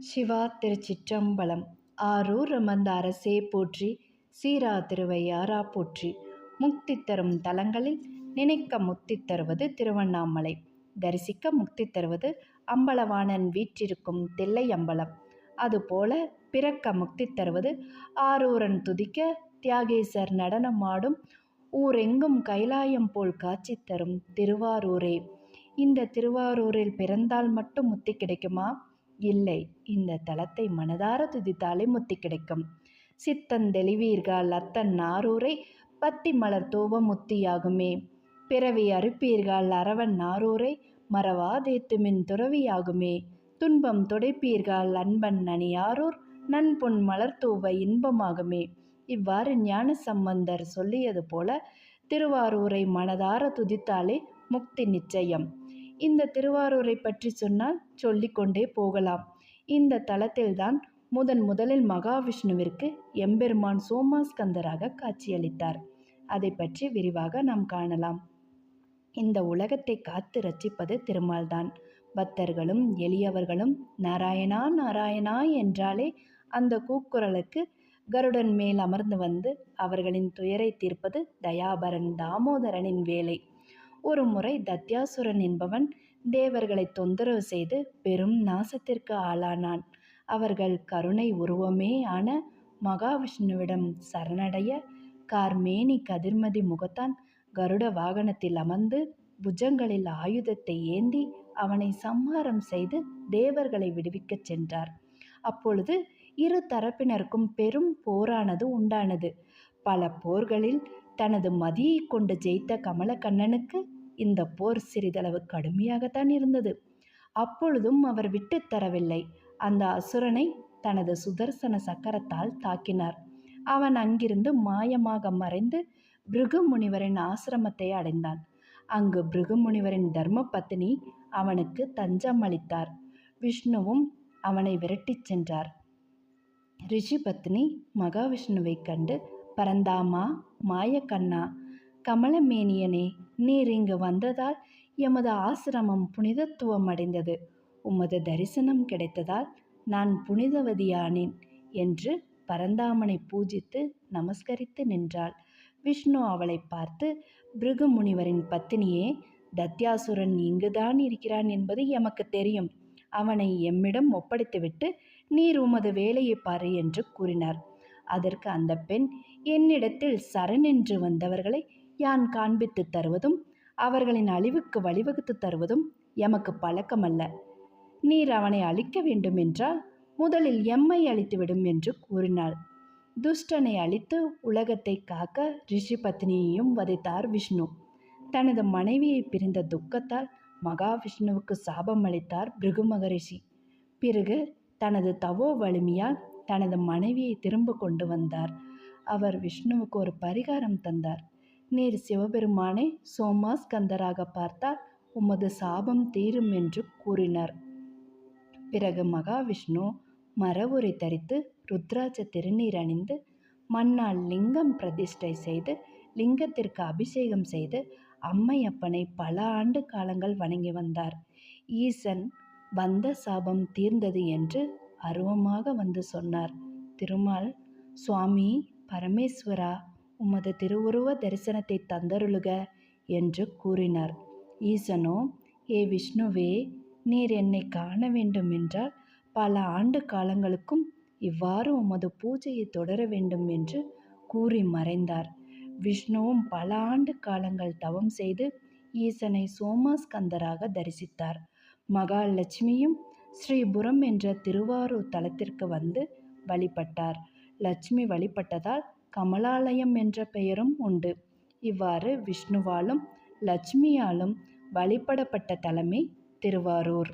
சிவா திருச்சிற்றம்பலம். ஆரூர் அமர்ந்த அரசே போற்றி, சீரா திருவையாறா போற்றி. முக்தி தரும் தலங்களில் நினைக்க முக்தி தருவது திருவண்ணாமலை, தரிசிக்க முக்தி தருவது அம்பலவாணன் வீற்றிருக்கும் தில்லை அம்பலம். அதுபோல பிறக்க முக்தி தருவது ஆரூரன் துதிக்க தியாகேசர் நடனமாடும் ஊரெங்கும் கைலாயம் போல் காட்சி தரும் திருவாரூரே. இந்த திருவாரூரில் பிறந்தால் மட்டும் முக்தி கிடைக்குமா? இல்லை, இந்த தலத்தை மனதார துதித்தாலே முத்தி கிடைக்கும். சித்தந்தெளிவீர்கள் அத்தன் நாரூரை பத்தி மலர் தூவ முத்தியாகுமே. பிறவி அறுப்பீர்கள் அரவன் நாரூரை மறவாதேத்துமின் துறவியாகுமே. துன்பம் துடைப்பீர்கள் அன்பன் அணியாரூர் நன்பொன் மலர் தூவ இன்பமாகுமே. இவ்வாறு ஞான சம்பந்தர் சொல்லியது போல திருவாரூரை மனதார துதித்தாலே முக்தி நிச்சயம். இந்த திருவாரூரை பற்றி சொன்னால் சொல்லிக்கொண்டே போகலாம். இந்த தலத்தில்தான் முதலில் மகாவிஷ்ணுவிற்கு எம்பெருமான் சோமாஸ்கந்தராக காட்சியளித்தார். அதை பற்றி விரிவாக நாம் காணலாம். இந்த உலகத்தை காத்து ரட்சிப்பது திருமால்தான். பக்தர்களும் எளியவர்களும் நாராயணா நாராயணா என்றாலே அந்த கூக்குரலுக்கு கருடன் மேல் அமர்ந்து வந்து அவர்களின் துயரை தீர்ப்பது தயாபரன் தாமோதரனின் வேலை. ஒரு முறை தத்யாசுரன் என்பவன் தேவர்களை தொந்தரவு செய்து பெரும் நாசத்திற்கு ஆளானான். அவர்கள் கருணை உருவமே ஆன மகாவிஷ்ணுவிடம் சரணடைய கார்மேனி கதிர்மதி முகத்தான் கருட வாகனத்தில் அமர்ந்து புஜங்களில் ஆயுதத்தை ஏந்தி அவனை சம்ஹாரம் செய்து தேவர்களை விடுவிக்கச் சென்றார். அப்பொழுது இரு தரப்பினருக்கும் பெரும் போரானது உண்டானது. பல போர்களில் தனது மதியை கொண்டு ஜெயித்த கமலக்கண்ணனுக்கு இந்த போர் சிறிதளவு கடுமையாகத்தான் இருந்தது. அப்பொழுதும் அவர் விட்டு தரவில்லை. அந்த அசுரனை தனது சுதர்சன சக்கரத்தால் தாக்கினார். அவன் அங்கிருந்து மாயமாக மறைந்து பிருகு முனிவரின் ஆசிரமத்தை அடைந்தான். அங்கு பிருகு முனிவரின் தர்ம பத்தினி அவனுக்கு தஞ்சம் அளித்தார். விஷ்ணுவும் அவனை விரட்டிச் சென்றார். ரிஷி பத்னி மகாவிஷ்ணுவை கண்டு, பரந்தாமா, மாயக்கண்ணா, கமலமேனியனே, நீர் இங்கு வந்ததால் எமது ஆசிரமம் புனிதத்துவம் அடைந்தது. உமது தரிசனம் கிடைத்ததால் நான் புனிதவதியானேன் என்று பரந்தாமனை பூஜித்து நமஸ்கரித்து நின்றாள். விஷ்ணு அவளை பார்த்து, பிருகு முனிவரின் பத்தினியே, தத்யாசுரன் இங்குதான் இருக்கிறான் என்பது எமக்கு தெரியும். அவனை எம்மிடம் ஒப்படைத்துவிட்டு நீர் உமது வேலையை பாரு என்று கூறினார். அதற்கு அந்த பெண், என்னிடத்தில் சரணென்று வந்தவர்களை யான் காண்பித்து தருவதும் அவர்களின் அழிவுக்கு வழிவகுத்து தருவதும் எமக்கு பழக்கமல்ல. நீர் அவனை அழிக்க வேண்டுமென்றால் முதலில் எம்மை அழித்துவிடும் என்று கூறினாள். துஷ்டனை அழித்து உலகத்தை காக்க ரிஷி பத்னியையும் வதைத்தார் விஷ்ணு. தனது மனைவியை பிரிந்த துக்கத்தால் மகாவிஷ்ணுவுக்கு சாபம் அளித்தார் பிருகு மகரிஷி. பிறகு தனது தவோ வலிமையால் தனது மனைவியை திரும்ப கொண்டு வந்தார். அவர் விஷ்ணுவுக்கு ஒரு பரிகாரம் தந்தார். நீர் சிவபெருமானை சோமாஸ்கந்தராக பார்த்தால் உமது சாபம் தீரும் என்று கூறினார். பிறகு மகாவிஷ்ணு மரவுரை தரித்து ருத்ராட்ச திருநீர் அணிந்து மண்ணால் லிங்கம் பிரதிஷ்டை செய்து லிங்கத்திற்கு அபிஷேகம் செய்து அம்மையப்பனை பல ஆண்டு காலங்கள் வணங்கி வந்தார். ஈசன் வந்த சாபம் தீர்ந்தது என்று அருவமாக வந்து சொன்னார். திருமால், சுவாமி பரமேஸ்வரா, உமது திருவுருவ தரிசனத்தை தந்தருளுக என்று கூறினார். ஈசனோ, ஏ விஷ்ணுவே, நீர் என்னை காண வேண்டும் என்றால் பல ஆண்டு காலங்களுக்கும் இவ்வாறு உமது பூஜையை தொடர வேண்டும் என்று கூறி மறைந்தார். விஷ்ணுவும் பல ஆண்டு காலங்கள் தவம் செய்து ஈசனை சோமாஸ்கந்தராக தரிசித்தார். மகாலட்சுமியும் ஸ்ரீபுரம் என்ற திருவாரூர் தலத்திற்கு வந்து வழிபட்டார். லட்சுமி வழிபட்டதால் கமலாலயம் என்ற பெயரும் உண்டு. இவ்வாறு விஷ்ணுவாலும் லட்சுமியாலும் வழிபடப்பட்ட தலமே திருவாரூர்.